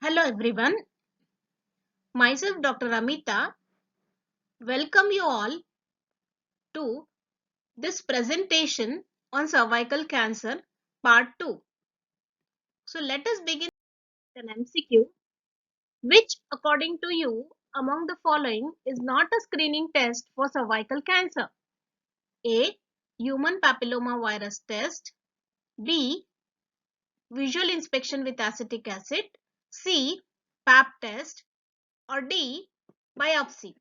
Hello everyone, myself Dr. Amita. Welcome you all to this presentation on cervical cancer part 2. So let us begin with an MCQ. Which according to you among the following is not a screening test for cervical cancer? A. Human papilloma virus test. B. Visual inspection with acetic acid. C. Pap test. Or D. Biopsy.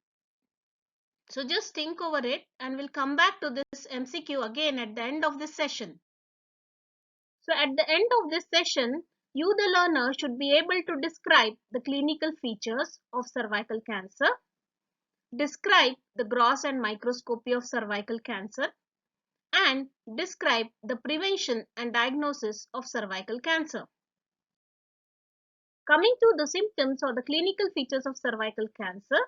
So just think over it and we'll come back to this MCQ again at the end of this session. So at the end of this session, you the learner should be able to describe the clinical features of cervical cancer, describe the gross and microscopy of cervical cancer, and describe the prevention and diagnosis of cervical cancer. Coming to the symptoms or the clinical features of cervical cancer,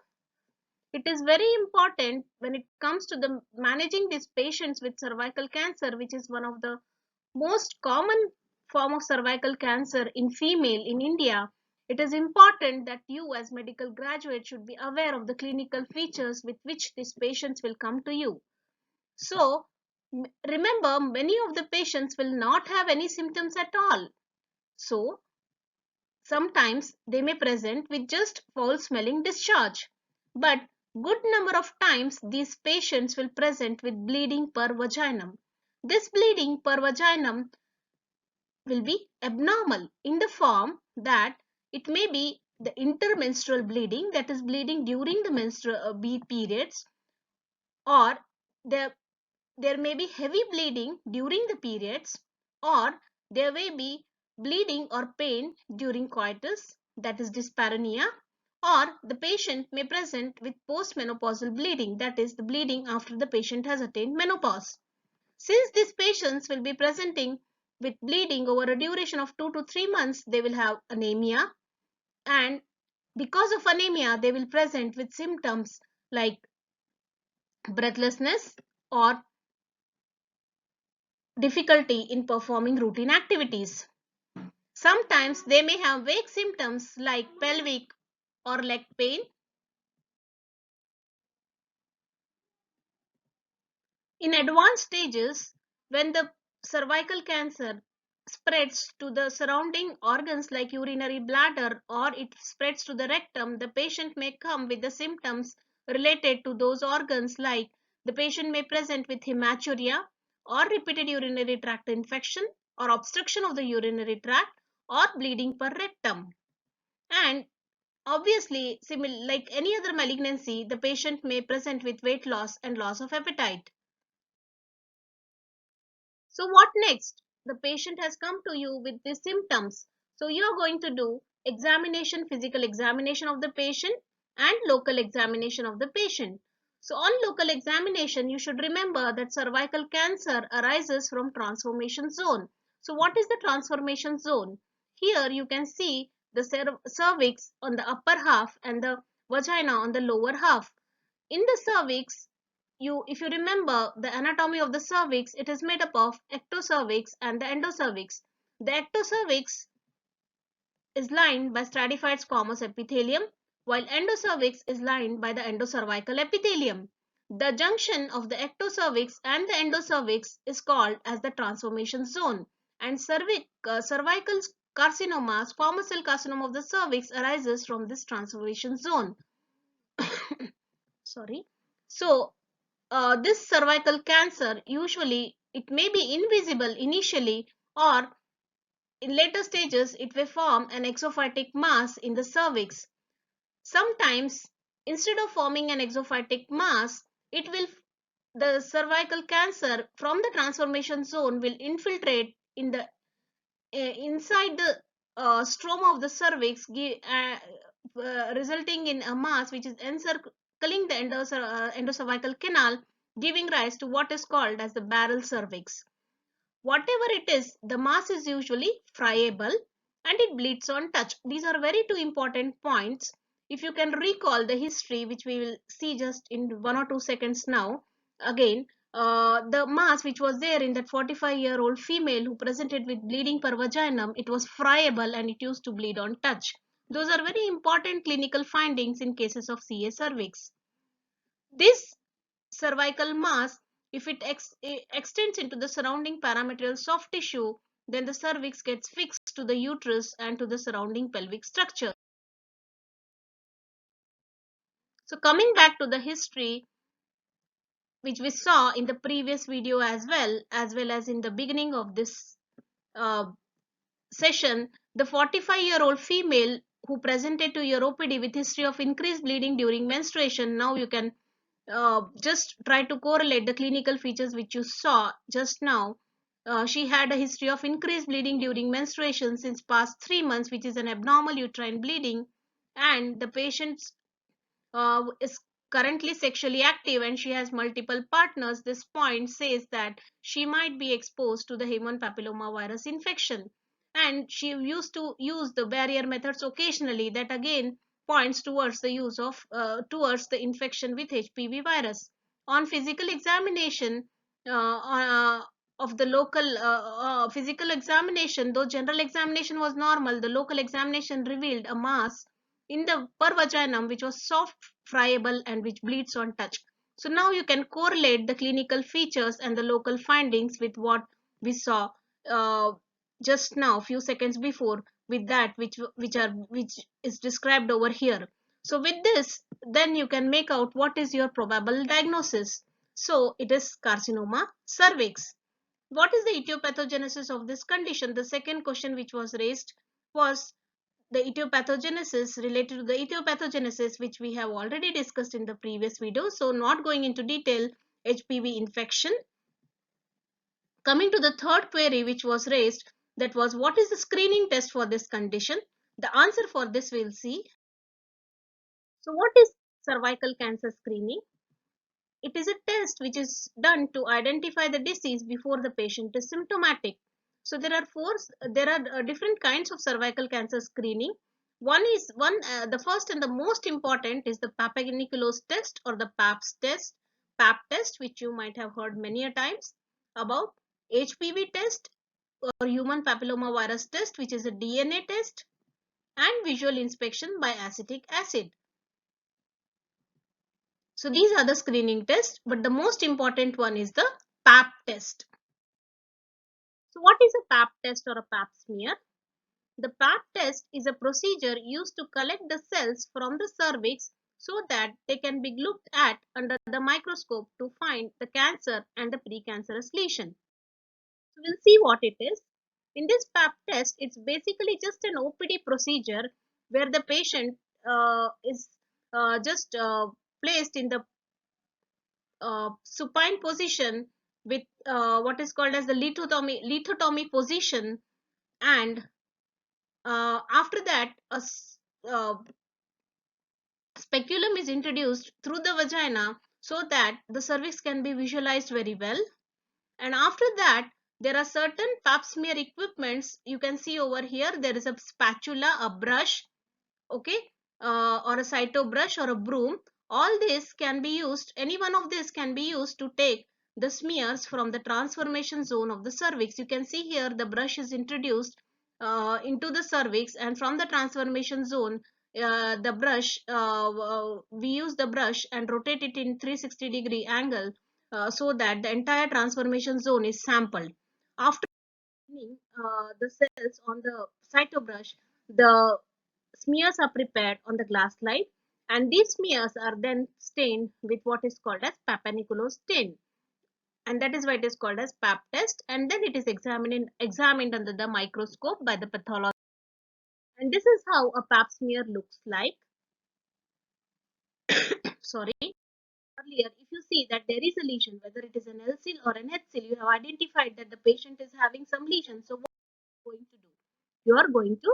it is very important when it comes to the managing these patients with cervical cancer, which is one of the most common form of cervical cancer in female in India. It is important that you as medical graduates should be aware of the clinical features with which these patients will come to you. So remember, many of the patients will not have any symptoms at all. So sometimes they may present with just foul smelling discharge, but good number of times these patients will present with bleeding per vaginum. This bleeding per vaginum will be abnormal in the form that it may be the intermenstrual bleeding, that is bleeding during the menstrual periods, or there there may be heavy bleeding during the periods, or there may be bleeding or pain during coitus, that is dyspareunia, or the patient may present with postmenopausal bleeding, that is the bleeding after the patient has attained menopause. Since these patients will be presenting with bleeding over a duration of 2 to 3 months, they will have anemia, and because of anemia they will present with symptoms like breathlessness or difficulty in performing routine activities. Sometimes they may have vague symptoms like pelvic or leg pain. In advanced stages, when the cervical cancer spreads to the surrounding organs like urinary bladder, or it spreads to the rectum, the patient may come with the symptoms related to those organs, like the patient may present with hematuria or repeated urinary tract infection or obstruction of the urinary tract or bleeding per rectum. And obviously, like any other malignancy, the patient may present with weight loss and loss of appetite. So what next? The patient has come to you with these symptoms. So you are going to do examination, physical examination of the patient and local examination of the patient. So on local examination, you should remember that cervical cancer arises from transformation zone. So what is the transformation zone? Here you can see the cervix on the upper half and the vagina on the lower half. In the cervix, if you remember the anatomy of the cervix, it is made up of ectocervix and the endocervix. The ectocervix is lined by stratified squamous epithelium, while endocervix is lined by the endocervical epithelium. The junction of the ectocervix and the endocervix is called as the transformation zone, and cervical carcinoma, squamous cell carcinoma of the cervix, arises from this transformation zone. Sorry. So this cervical cancer, usually it may be invisible initially, or in later stages it will form an exophytic mass in the cervix. Sometimes instead of forming an exophytic mass, it will the cervical cancer from the transformation zone will infiltrate in the inside the stroma of the cervix, resulting in a mass which is encircling the endocervical canal, giving rise to what is called as the barrel cervix. Whatever it is, the mass is usually friable and it bleeds on touch. These are very two important points. If you can recall the history, which we will see just in 1 or 2 seconds now, again, the mass which was there in that 45-year-old female who presented with bleeding per vaginum, it was friable and it used to bleed on touch. Those are very important clinical findings in cases of CA cervix. This cervical mass, if it extends into the surrounding parametrial soft tissue, then the cervix gets fixed to the uterus and to the surrounding pelvic structure. So coming back to the history, which we saw in the previous video as well as in the beginning of this uh, session, the 45-year-old female who presented to your OPD with history of increased bleeding during menstruation. Now you can just try to correlate the clinical features which you saw just now. She had a history of increased bleeding during menstruation since past 3 months, which is an abnormal uterine bleeding, and the patient is currently sexually active and she has multiple partners. This point says that she might be exposed to the human papilloma virus infection, and she used to use the barrier methods occasionally. That again points towards the use of towards the infection with HPV virus. On physical examination of the local physical examination, though general examination was normal, the local examination revealed a mass in the pervaginum which was soft, friable, and which bleeds on touch. So now you can correlate the clinical features and the local findings with what we saw uh, just now, few seconds before, with that which is described over here. So with this, then you can make out what is your probable diagnosis. So it is carcinoma cervix. What is the etiopathogenesis of this condition? The second question which was raised was the etiopathogenesis. Related to the etiopathogenesis, which we have already discussed in the previous video, so not going into detail. HPV infection. Coming to the third query which was raised, that was what is the screening test for this condition. The answer for this we'll see. So what is cervical cancer screening? It is a test which is done to identify the disease before the patient is symptomatic. So there are different kinds of cervical cancer screening. The first and the most important is the Papaniculose test or the PAPS test, PAP test, which you might have heard many a times about. HPV test or human papilloma virus test, which is a DNA test, and visual inspection by acetic acid. So these are the screening tests, but the most important one is the PAP test. So what is a PAP test or a PAP smear? The PAP test is a procedure used to collect the cells from the cervix so that they can be looked at under the microscope to find the cancer and the precancerous lesion. So we'll see what it is. In this PAP test, it's basically just an OPD procedure where the patient is just placed in the supine position with what is called as the lithotomy position, and after that uh, speculum is introduced through the vagina so that the cervix can be visualized very well. And after that, there are certain pap smear equipments. You can see over here there is a spatula, a brush, okay, or a cyto brush or a broom. All this can be used, any one of this can be used to take the smears from the transformation zone of the cervix. You can see here the brush is introduced into the cervix, and from the transformation zone we use the brush and rotate it in 360-degree angle so that the entire transformation zone is sampled. After the cells on the cytobrush, the smears are prepared on the glass slide, and these smears are then stained with what is called as Papaniculose stain, and that is why it is called as PAP test, and then it is examined under the microscope by the pathologist. And this is how a PAP smear looks like. Sorry. Earlier, if you see that there is a lesion, whether it is an L-seal or an H-seal, you have identified that the patient is having some lesion. So what are you going to do? You are going to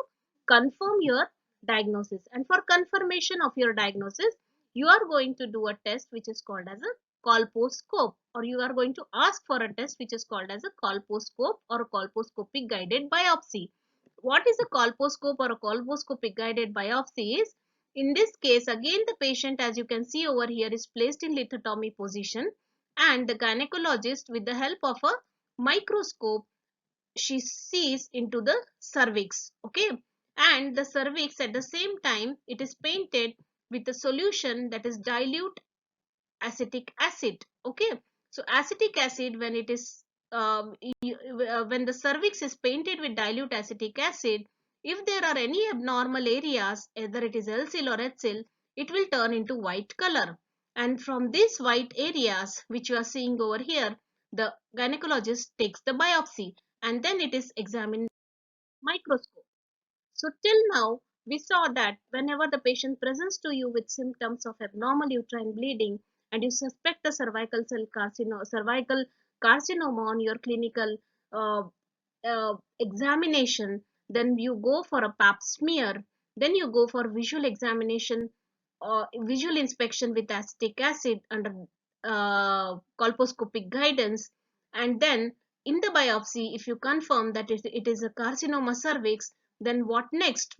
confirm your diagnosis, and for confirmation of your diagnosis, you are going to do a test which is called as a colposcope, or you are going to ask for a test which is called as a colposcope or a colposcopic guided biopsy. What is a colposcope or a colposcopic guided biopsy is, in this case, again the patient, as you can see over here, is placed in lithotomy position, and the gynecologist, with the help of a microscope, she sees into the cervix. Okay, and the cervix at the same time it is painted with a solution that is dilute acetic acid. Okay, so acetic acid, when it is when the cervix is painted with dilute acetic acid, if there are any abnormal areas, either it is LCL or HCL, it will turn into white color. And from these white areas which you are seeing over here, the gynecologist takes the biopsy and then it is examined microscope. So till now, we saw that whenever the patient presents to you with symptoms of abnormal uterine bleeding and you suspect a cervical carcinoma on your clinical uh, examination, then you go for a pap smear, then you go for visual examination or visual inspection with acetic acid under colposcopic guidance, and then in the biopsy, if you confirm that it is a carcinoma cervix, then what next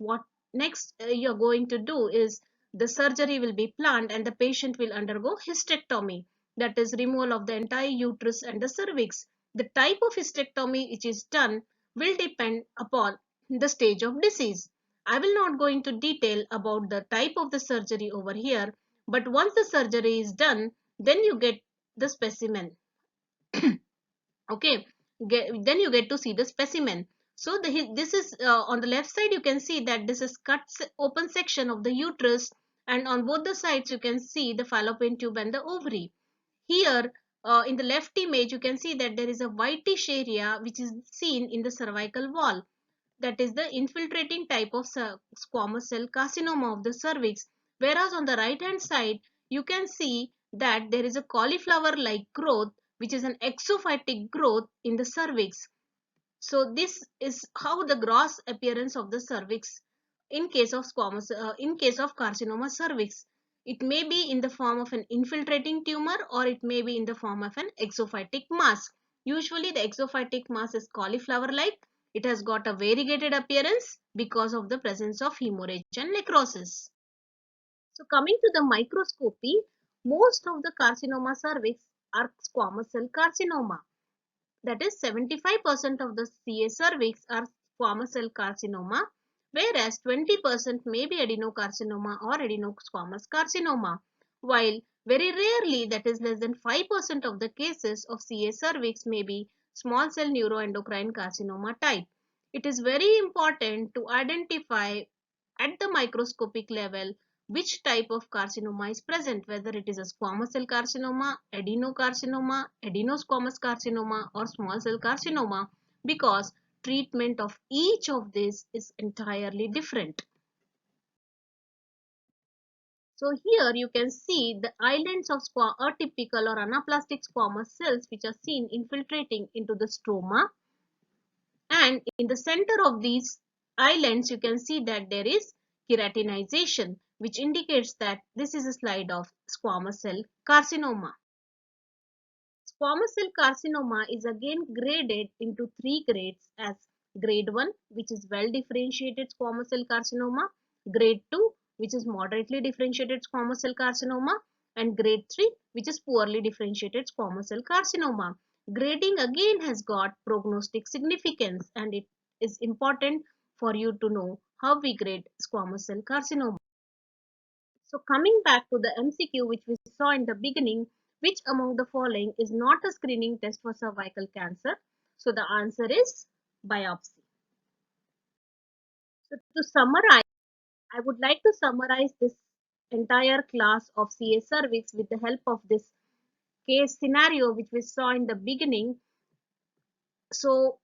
you're going to do is the surgery will be planned and the patient will undergo hysterectomy, that is removal of the entire uterus and the cervix. The type of hysterectomy which is done will depend upon the stage of disease. I will not go into detail about the type of the surgery over here, but once the surgery is done, then you get the specimen. Okay, then you get to see the specimen. So this is on the left side you can see that this is open section of the uterus, and on both the sides you can see the fallopian tube and the ovary. Here in the left image you can see that there is a whitish area which is seen in the cervical wall, that is the infiltrating type of squamous cell carcinoma of the cervix, whereas on the right hand side you can see that there is a cauliflower like growth which is an exophytic growth in the cervix. So this is how the gross appearance of the cervix in case of in case of carcinoma cervix. It may be in the form of an infiltrating tumor or it may be in the form of an exophytic mass. Usually the exophytic mass is cauliflower like. It has got a variegated appearance because of the presence of hemorrhage and necrosis. So coming to the microscopy, most of the carcinoma cervix are squamous cell carcinoma. That is 75% of the CA cervix are squamous cell carcinoma, whereas 20% may be adenocarcinoma or adenosquamous carcinoma, while very rarely, that is less than 5% of the cases of CA cervix may be small cell neuroendocrine carcinoma type. It is very important to identify at the microscopic level which type of carcinoma is present, whether it is a squamous cell carcinoma, adenocarcinoma, adenosquamous carcinoma or small cell carcinoma, because treatment of each of these is entirely different. So here you can see the islands of atypical or anaplastic squamous cells which are seen infiltrating into the stroma, and in the center of these islands you can see that there is keratinization, which indicates that this is a slide of squamous cell carcinoma. Squamous cell carcinoma is again graded into three grades as grade 1, which is well differentiated squamous cell carcinoma, grade 2, which is moderately differentiated squamous cell carcinoma, and grade 3, which is poorly differentiated squamous cell carcinoma. Grading again has got prognostic significance, and it is important for you to know how we grade squamous cell carcinoma. So coming back to the MCQ which we saw in the beginning, which among the following is not a screening test for cervical cancer? So the answer is biopsy. So to summarize, I would like to summarize this entire class of CA cervix with the help of this case scenario which we saw in the beginning. So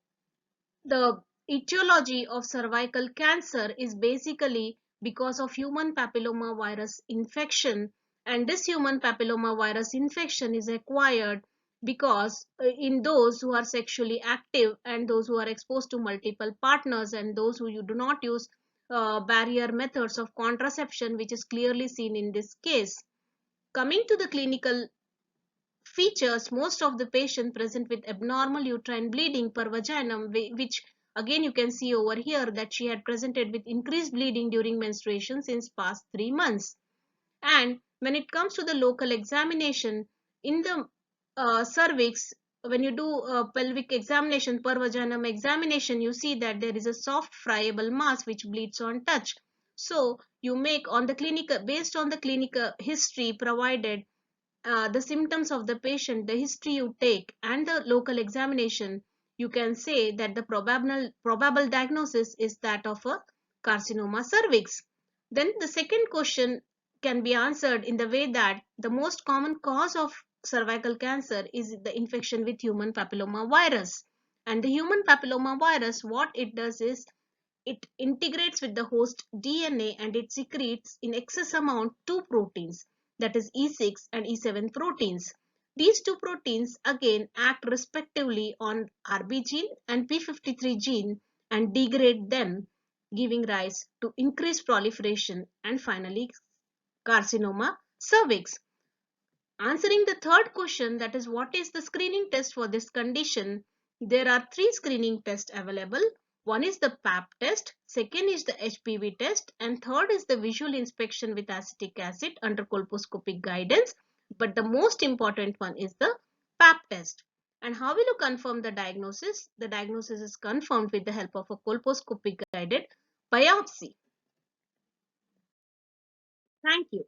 the etiology of cervical cancer is basically because of human papilloma virus infection, and this human papilloma virus infection is acquired because in those who are sexually active and those who are exposed to multiple partners and those who you do not use barrier methods of contraception, which is clearly seen in this case. Coming to the clinical features, most of the patients present with abnormal uterine bleeding per vaginum, which again you can see over here that she had presented with increased bleeding during menstruation since past 3 months. And when it comes to the local examination in the cervix, when you do a pelvic examination, per vaginum examination, you see that there is a soft friable mass which bleeds on touch. So you make on the clinical, based on the clinical history provided, the symptoms of the patient, the history you take, and the local examination, you can say that the probable diagnosis is that of a carcinoma cervix. Then the second question can be answered in the way that the most common cause of cervical cancer is the infection with human papilloma virus. And the human papilloma virus, what it does is it integrates with the host DNA and it secretes in excess amount two proteins, that is E6 and E7 proteins. These two proteins again act respectively on RB gene and P53 gene and degrade them, giving rise to increased proliferation and finally carcinoma cervix. Answering the third question, that is what is the screening test for this condition, there are three screening tests available. One is the PAP test, second is the HPV test, and third is the visual inspection with acetic acid under colposcopic guidance. But the most important one is the PAP test. And how will you confirm the diagnosis? The diagnosis is confirmed with the help of a colposcopic guided biopsy. Thank you.